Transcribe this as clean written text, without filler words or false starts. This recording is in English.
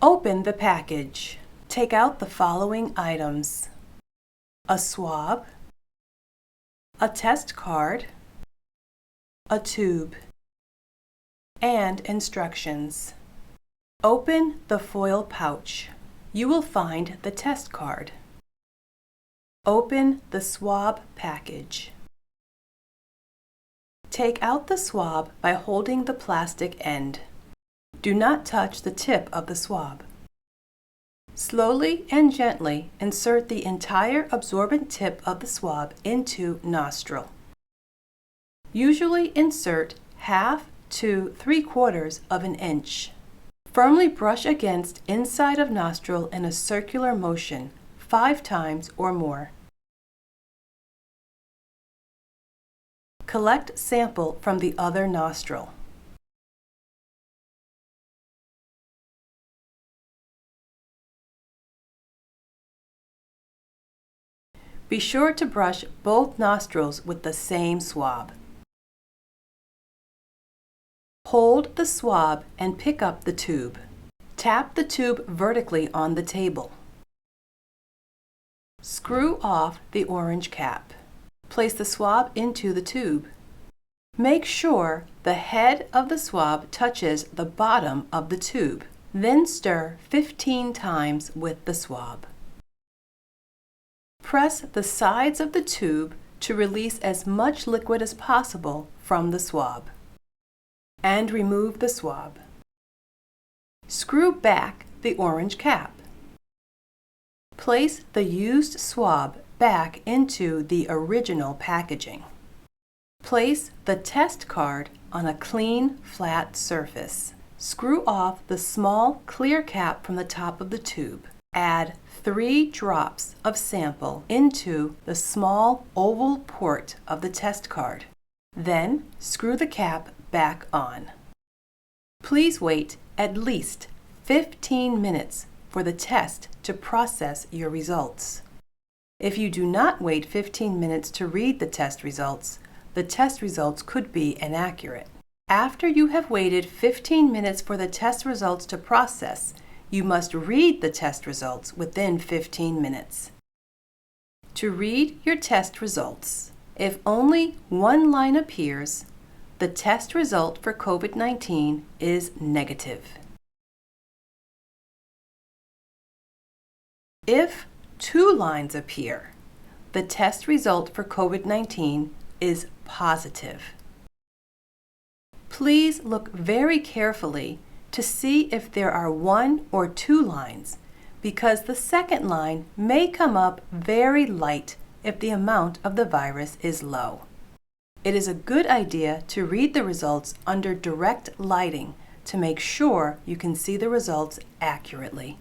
Open the package. Take out the following items: a swab, a test card, a tube, and instructions. Open the foil pouch. You will find the test card. Open the swab package. Take out the swab by holding the plastic end. Do not touch the tip of the swab. Slowly and gently insert the entire absorbent tip of the swab into nostril. Usually insert 1/2 to 3/4 of an inch. Firmly brush against inside of nostril in a circular motion 5 times or more. Collect sample from the other nostril. Be sure to brush both nostrils with the same swab. Hold the swab and pick up the tube. Tap the tube vertically on the table. Screw off the orange cap. Place the swab into the tube. Make sure the head of the swab touches the bottom of the tube. Then stir 15 times with the swab. Press the sides of the tube to release as much liquid as possible from the swab. And remove the swab. Screw back the orange cap. Place the used swab back into the original packaging. Place the test card on a clean, flat surface. Screw off the small clear cap from the top of the tube. Add 3 drops of sample into the small oval port of the test card. Then screw the cap back on. Please wait at least 15 minutes for the test to process your results. If you do not wait 15 minutes to read the test results could be inaccurate. After you have waited 15 minutes for the test results to process, you must read the test results within 15 minutes. To read your test results, if only one line appears, the test result for COVID-19 is negative. If 2 lines appear, the test result for COVID-19 is positive. Please look very carefully to see if there are 1 or 2 lines, because the second line may come up very light if the amount of the virus is low. It is a good idea to read the results under direct lighting to make sure you can see the results accurately.